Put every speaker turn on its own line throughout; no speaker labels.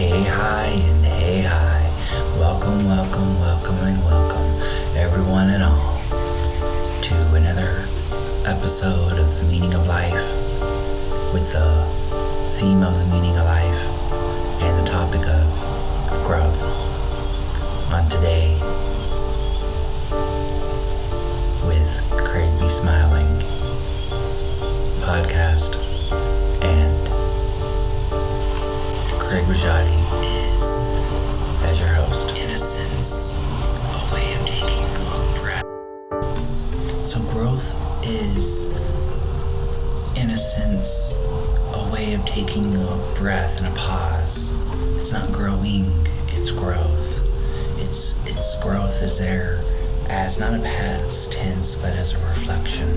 Hey, hi, and hey, hi. Welcome, and welcome, everyone and all, to another episode of The Meaning of Life, with the theme of the meaning of life and the topic of growth. On today, with Craig Be Smiling podcast and Craig Rajati as your host.
Innocence, a way of taking a breath.
So growth is, in a sense, a way of taking a breath and a pause. It's not growing, it's growth. It's growth is there as not a past tense, but as a reflection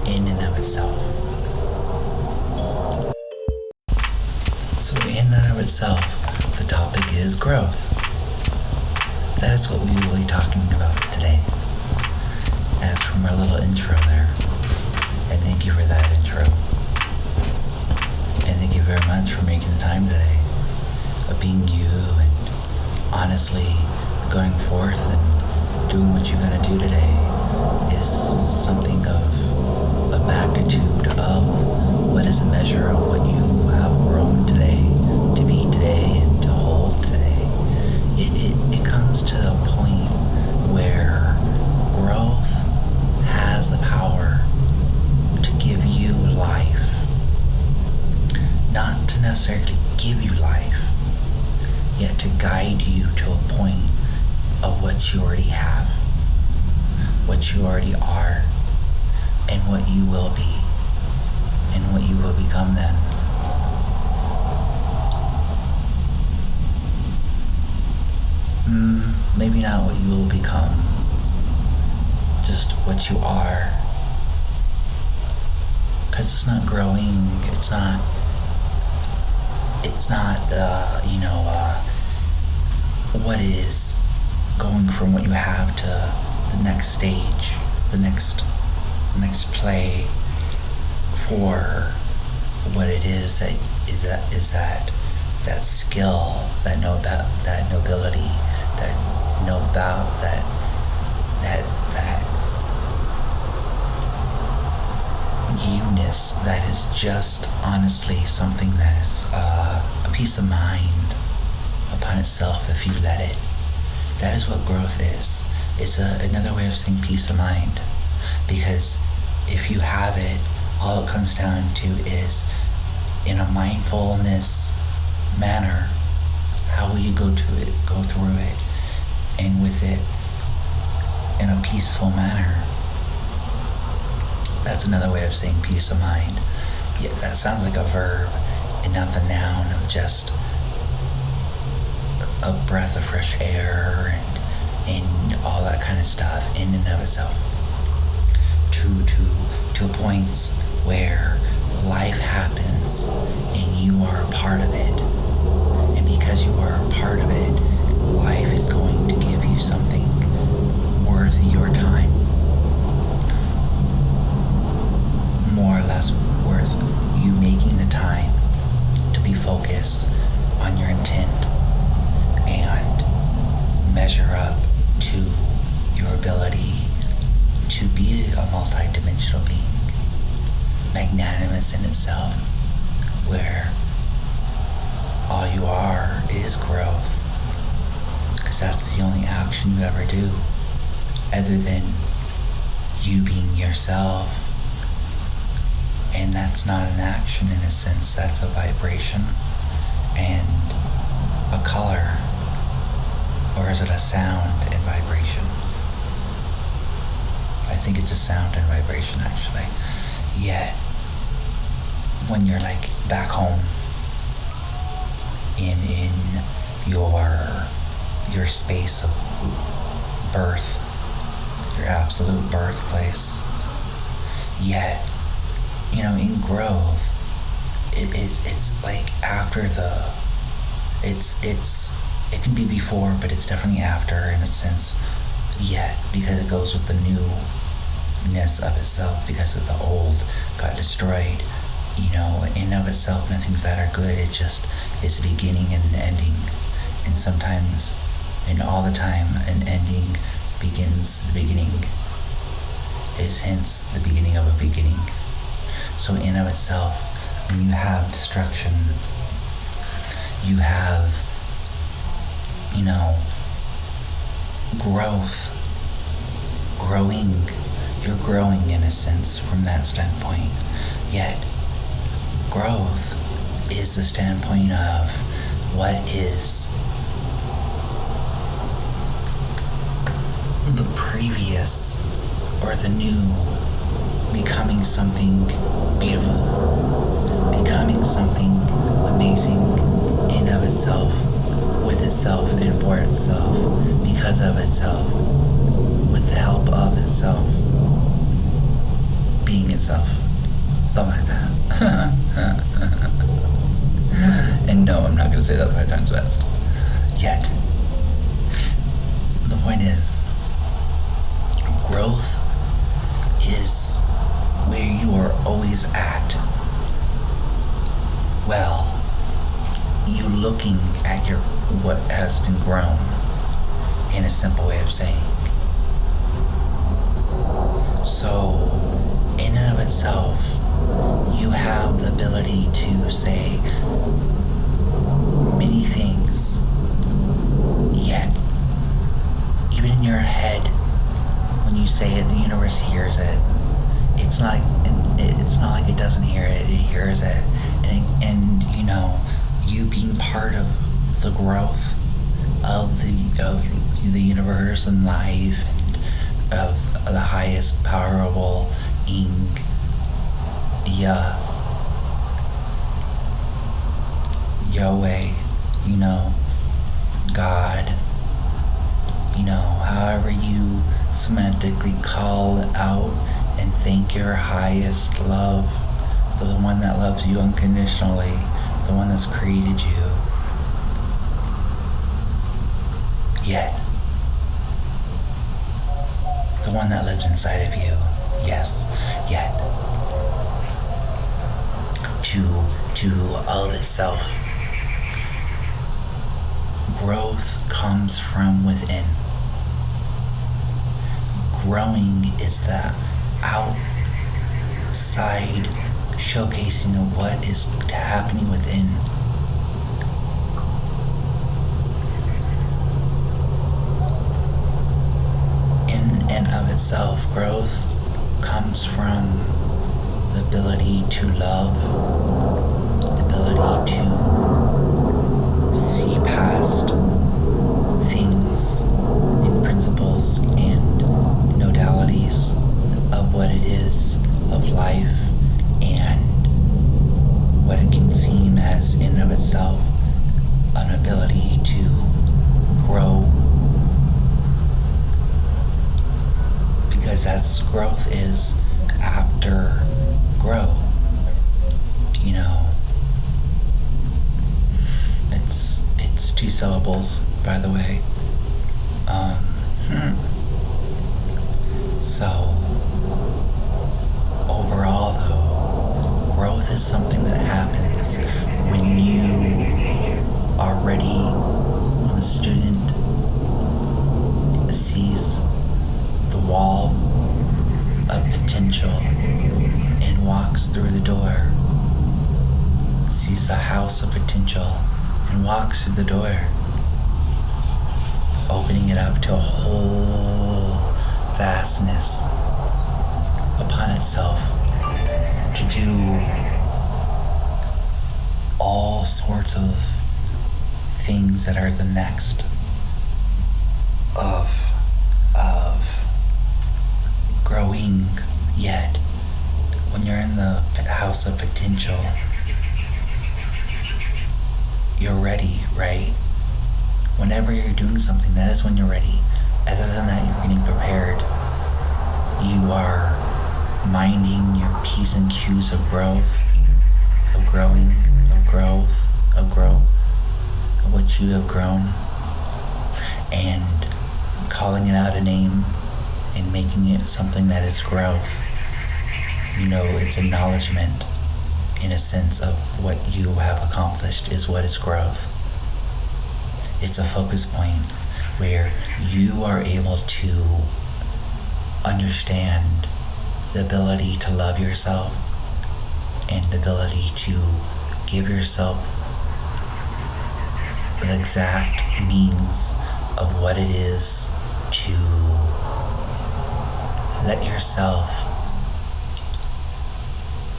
in and of itself. So in and of itself, the topic is growth. That is what we will be talking about today. As from our little intro there. And thank you for that intro. And thank you very much for making the time today of being you and honestly going forth and doing what you're going to do today is something of a magnitude of what is a measure of what you have grown today to be today and to hold today. It comes to a point where growth has the power to give you life. Not to necessarily give you life, yet to guide you to a point of what you already have, what you already are, and what you will be, and what you will become then. Maybe not what you will become, just what you are. Because it's not growing, it's not what is going from what you have to the next stage, the next play for what it is that skill, that nobility, that you-ness that is just honestly something that is a peace of mind upon itself if you let it. That is what growth is. It's another way of saying peace of mind, because if you have it, all it comes down to is, in a mindfulness manner, how will you go through it, and with it in a peaceful manner. That's another way of saying peace of mind. Yeah, that sounds like a verb and not the noun of just a breath of fresh air and all that kind of stuff in and of itself. To points where life happens and you are a part of it. And because you are a part of it, life is going to give you something worth your time. More or less worth you making the time to be focused on your intent and measure up to your ability to be a multidimensional being, magnanimous in itself, where all you are is growth, because that's the only action you ever do, other than you being yourself. And that's not an action in a sense, that's a vibration and a color, or is it a sound and vibration? I think it's a sound and vibration actually. Yet, when you're like back home in your space of birth, your absolute birthplace, yet, in growth, it's like after it can be before, but it's definitely after in a sense, yet, because it goes with the newness of itself, because of the old got destroyed. in of itself, nothing's bad or good. It's a beginning and an ending. And sometimes, and all the time, an ending begins the beginning. Is hence the beginning of a beginning. So in of itself, when you have destruction, you have, growth, growing. You're growing in a sense from that standpoint. Yet, growth is the standpoint of what is the previous or the new becoming something beautiful, becoming something amazing in of itself, with itself and for itself, because of itself, with the help of itself, being itself, something like that. And no, I'm not going to say that 5 times fast. Yet, the point is, growth is where you are always at. Well, you looking at what has been grown, in a simple way of saying. So, in and of itself, you have the ability to say many things, yet, even in your head, when you say it, the universe hears it. It's not like it doesn't hear it, it hears it. And you being part of the growth of the universe and life, and of the highest powerful Yahweh, God, however you semantically call out and thank your highest love, the one that loves you unconditionally, the one that's created you. Yet, the one that lives inside of you, yes, yet, to all of itself, growth comes from within. Growing is the outside showcasing of what is happening within. In and of itself, growth comes from the ability to love, the ability to see past things and principles and modalities of what it is of life and what it can seem as in and of itself an ability to grow, because that's growth is after grow. It's 2 syllables, by the way. So, overall though, growth is something that happens when you are ready, when the student sees the wall of potential and walks through the door, sees the house of potential and walks through the door, opening it up to a whole vastness upon itself to do all sorts of things that are the next of growing. Yet when you're in the house of potential, you're ready, right? Whenever you're doing something, that is when you're ready. Other than that, you're getting prepared. You are minding your P's and Q's of growth, of growing, of growth, of what you have grown, and calling it out a name and making it something that is growth. It's acknowledgement. in a sense of what you have accomplished is what is growth. It's a focus point where you are able to understand the ability to love yourself and the ability to give yourself the exact means of what it is to let yourself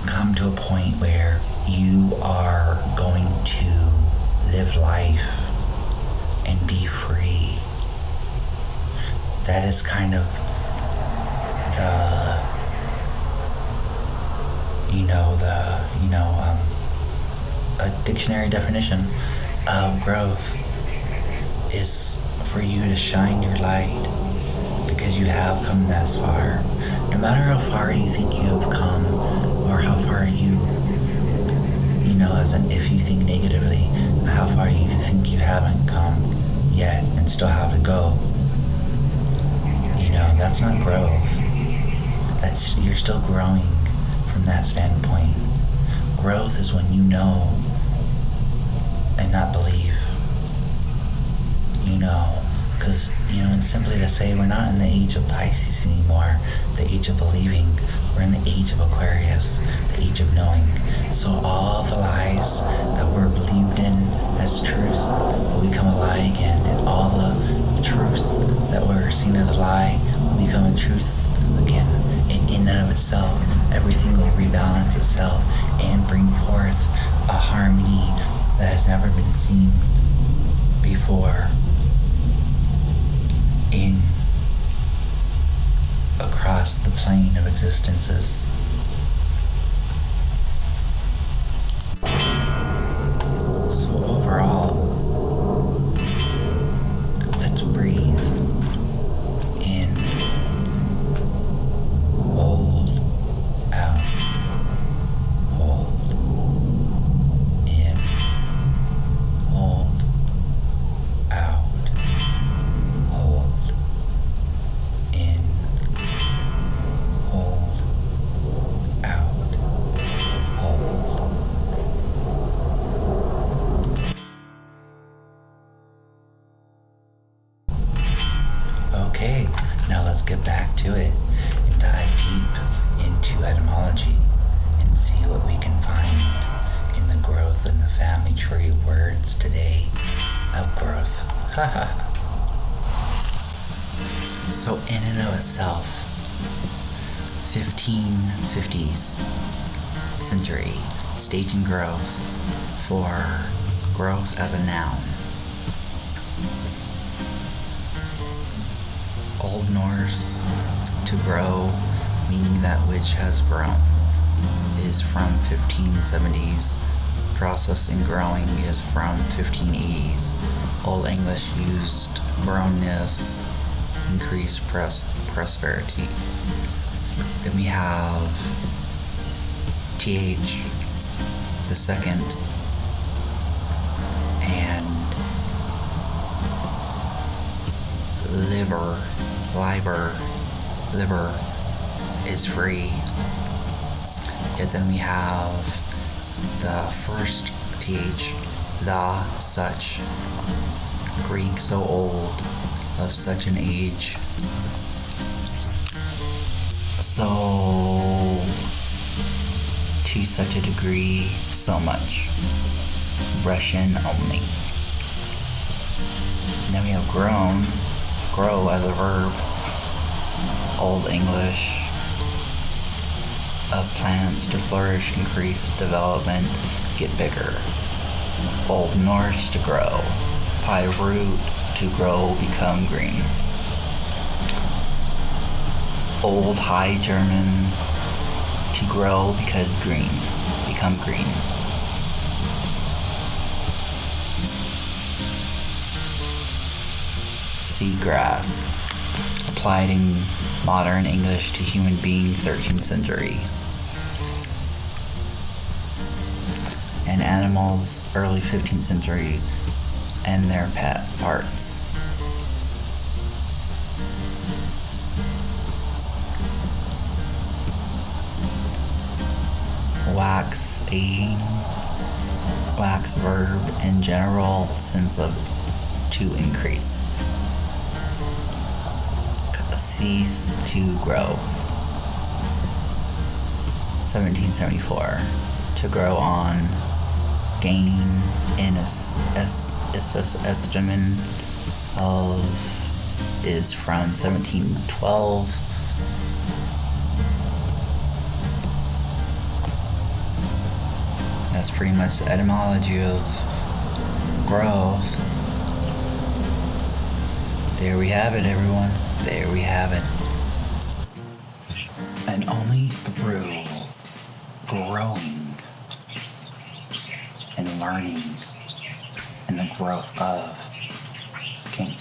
come to a point where you are going to live life and be free. That is kind of a dictionary definition of growth is for you to shine your light because you have come this far. No matter how far you think you have come or how far if you think negatively, how far you think you haven't come yet and still have to go, that's not growth. You're still growing from that standpoint. Growth is when you know and not believe. Because, and simply to say we're not in the age of Pisces anymore, the age of believing. We're in the age of Aquarius, the age of knowing. So all the lies that were believed in as truth will become a lie again, and all the truths that were seen as a lie will become a truth again. And in and of itself, everything will rebalance itself and bring forth a harmony that has never been seen before across the plane of existences. So overall, let's breathe in, hold, out, hold, in, hold, out, hold, in, hold, out, hold. Okay, now let's get back to it and dive deep into etymology and see what we can find in the growth and the family tree words today of growth. So in and of itself, 1550s century, staging growth for growth as a noun. Old Norse, to grow, meaning that which has grown, is from 1570s. Process in growing is from 1580s. Old English used grownness, increased prosperity. Then we have TH, the second, and liber is free. Yet then we have the first TH, the, such, Greek, so old, of such an age. So, to such a degree, so much. Russian only. And then we have grown, grow as a verb. Old English, of plants to flourish, increase, development, get bigger. Old Norse, to grow. Pi root, to grow, become green. Old High German, to grow because green, become green. Seagrass, applied in modern English to human being, 13th century. And animals, early 15th century, and their pet parts. wax verb in general sense of to increase. Cease to grow. 1774. To grow on. Gain in estimation of is from 1712. That's pretty much the etymology of growth. There we have it, everyone. There we have it. And only through growing and learning and the growth of can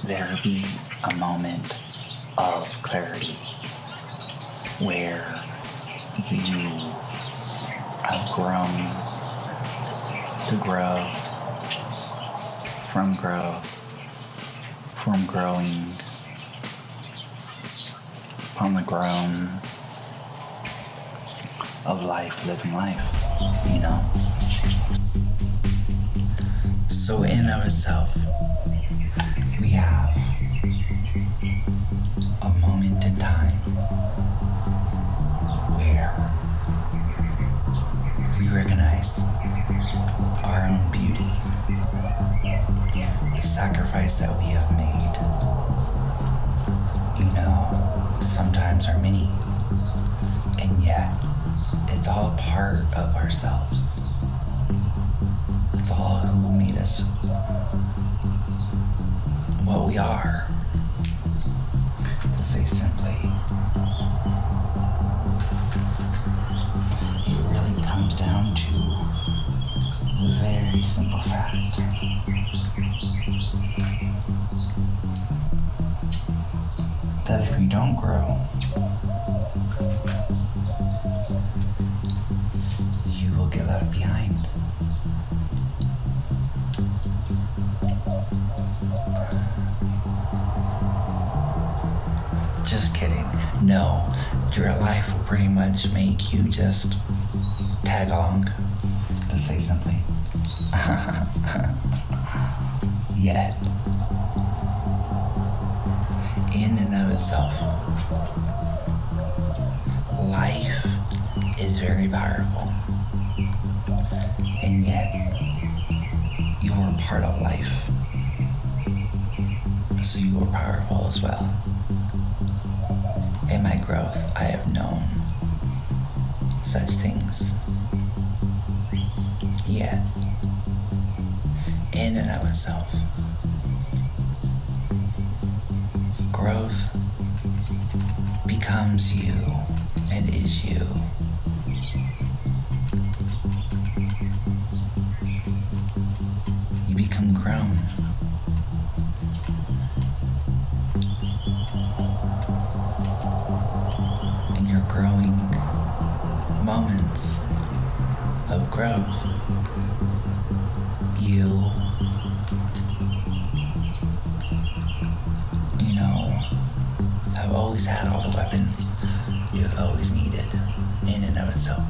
there be a moment of clarity where you have grown to grow from growing from the grown of life, living life, you know. So in and of itself, we have a moment in time where we recognize our own beauty, the sacrifice that we have made. You know, sometimes are many, and yet it's all a part of ourselves. It's all who made us what we are. To say simply, it really comes down to the very simple fact that if we don't grow, you will get left behind. Just kidding. No, your life will pretty much make you just tag along, to say simply. Yet, in and of itself, life is very powerful. And yet, you are part of life. So you are powerful as well. In my growth, I have known such things. Yet, in and of itself, growth becomes you and is you. You become grown. In your growing moments of growth, you have always had all the weapons you have always needed in and of itself.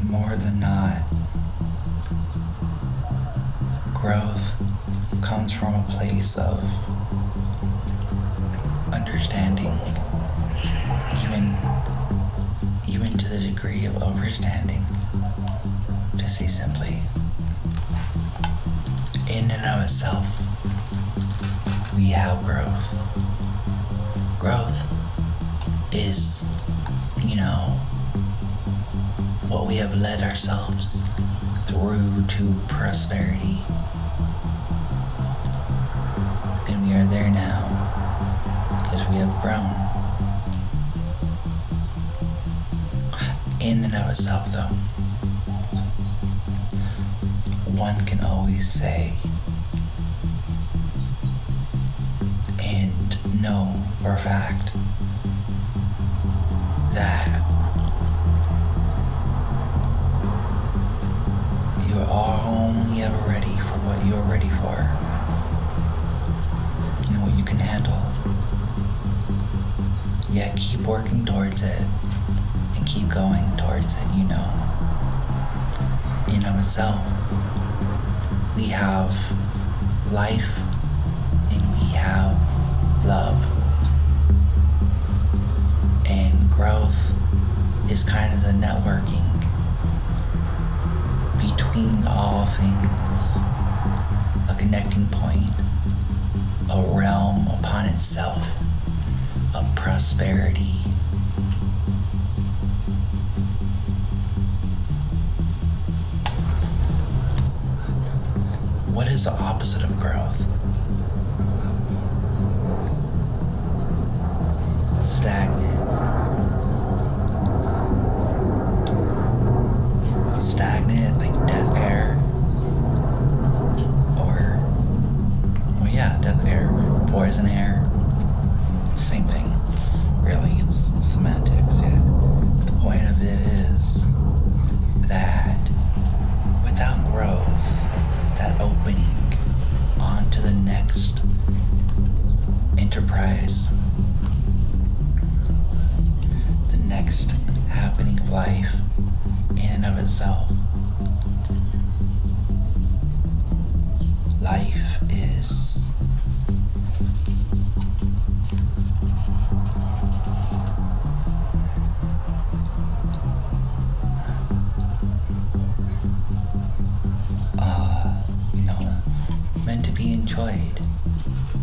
More than not, growth comes from a place of understanding, even to the degree of overstanding, to say simply. In and of itself, we have growth. Growth is, what we have led ourselves through to prosperity. And we are there now because we have grown. In and of itself, though, one can always say and know for a fact that you are only ever ready for what you are ready for and what you can handle. going towards it, in of itself. We have life and we have love. And growth is kind of the networking between all things, a connecting point, a realm upon itself of prosperity. What is the opposite of growth? Stagnant. Stagnant, like death air. Death air, poison air. Same thing. Really, it's semantics, yeah. The point of it is that without growth, that opening onto the next enterprise, the next happening of life in and of itself, life is meant to be enjoyed,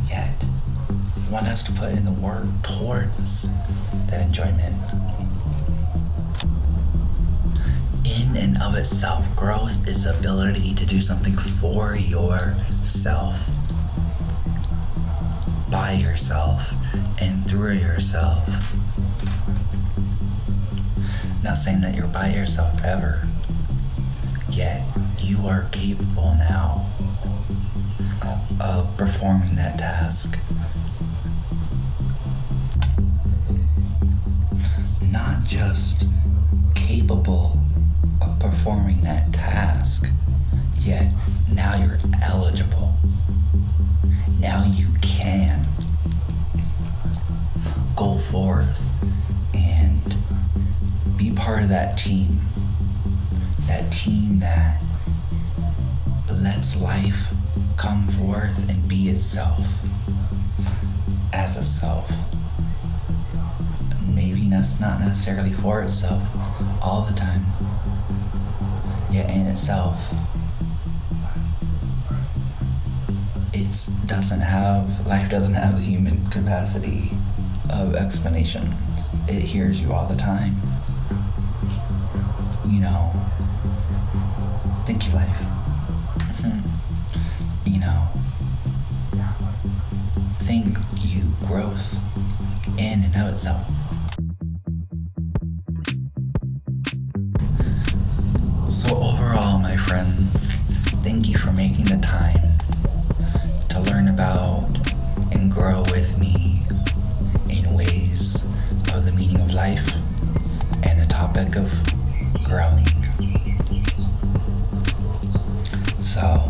yet one has to put in the work towards that enjoyment. In and of itself, growth is the ability to do something for yourself, by yourself, and through yourself. Not saying that you're by yourself ever, yet you are capable now of performing that task. Not just capable of performing that task, yet now you're eligible. Now you can go forth and be part of that team that lets life come forth and be itself as a self. Maybe not necessarily for itself all the time, yet in itself, life doesn't have the human capacity of explanation. It hears you all the time. Thank you, life. Thank you, growth in and of itself. So overall, my friends, thank you for making the time to learn about and grow with me in ways of the meaning of life and the topic of growing. So,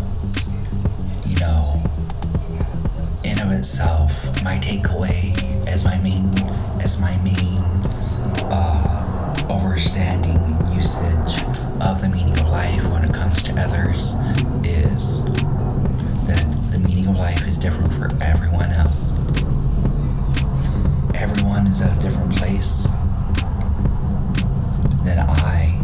in of itself, my takeaway as my main understanding and usage of the meaning of life when it comes to others is that the meaning of life is different for everyone else. Everyone is at a different place than I.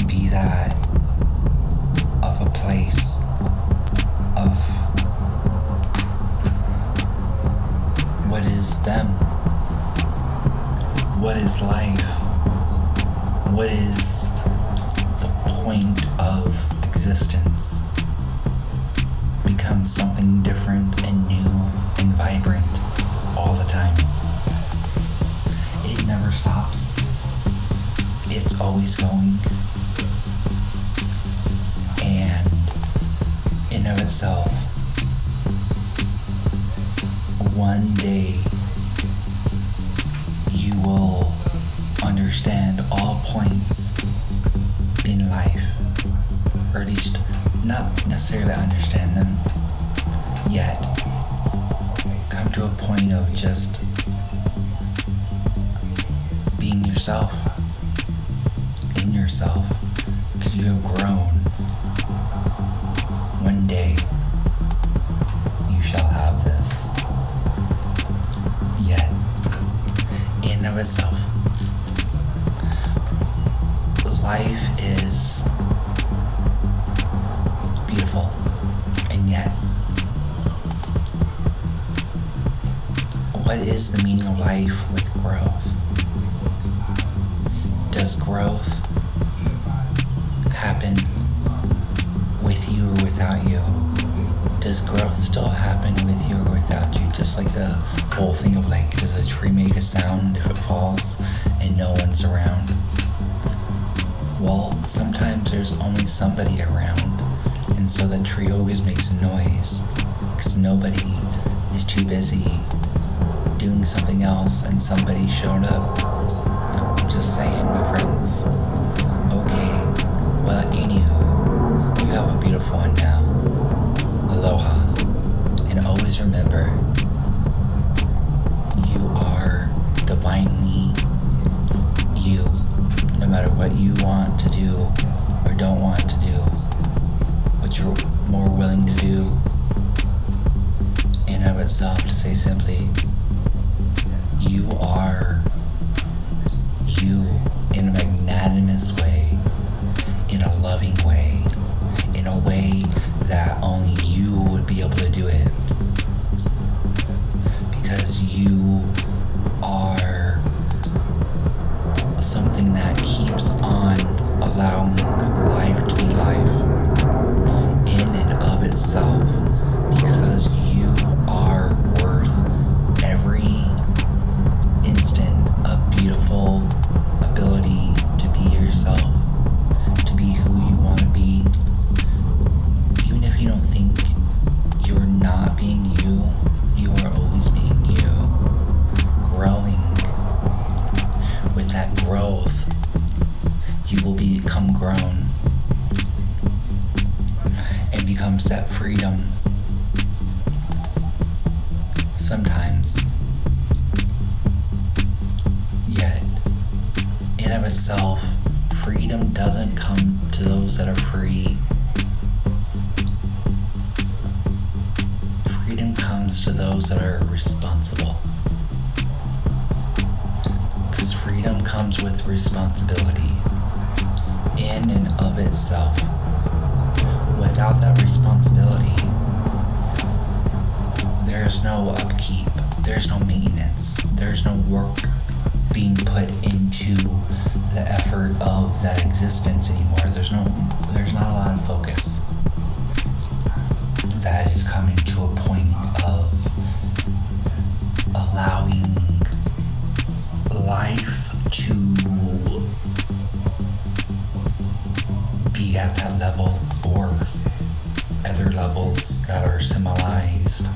Be that of a place of what is them, what is life, what is the point of existence, becomes something different and new and vibrant all the time. It never stops. It's always going. And in of itself, one day you will understand all points in life, or at least not necessarily understand them yet, point of just being yourself, in yourself, because you have grown. One day, you shall have this. Yet, in and of itself, life is beautiful, and yet, what is the meaning of life with growth? Does growth happen with you or without you? Does growth still happen with you or without you? Just like the whole thing of like, does a tree make a sound if it falls and no one's around? Well, sometimes there's only somebody around, and so the tree always makes a noise because nobody is too busy doing something else and somebody showed up. I'm just saying, my friends. Okay, well, anywho, you have a beautiful one now. Aloha. And always remember, you are divinely you. No matter what you want to do or don't want to do, what you're more willing to do in and of itself, to say simply, you are you in a magnanimous way, in a loving way, in a way that only you would be able to do it. Because you are something that keeps on allowing life to be life in and of itself, because you are worth every instant of beautiful ability to be yourself, to be who you want to be. Even if you don't think you're not being you, you are always being you. Growing. With that growth, you will become grown and becomes that freedom. Sometimes. Yet, in of itself, freedom doesn't come to those that are free. Freedom comes to those that are responsible. Because freedom comes with responsibility in and of itself. Without that responsibility, there's no upkeep, there's no maintenance, there's no work being put into the effort of that existence anymore. There's not a lot of focus. That is coming to a point of allowing life to be at that level, or other levels that are similarized,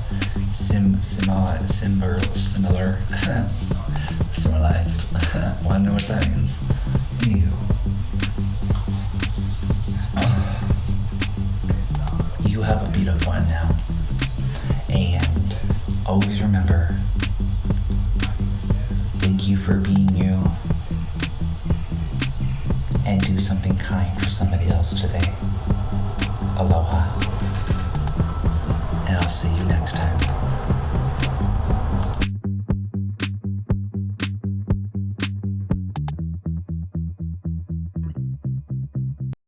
similar, similarized. Wanna know what that means? You have a beautiful one now, and always remember, thank you for being you, and do something kind for somebody else today. Aloha, and I'll see you next time.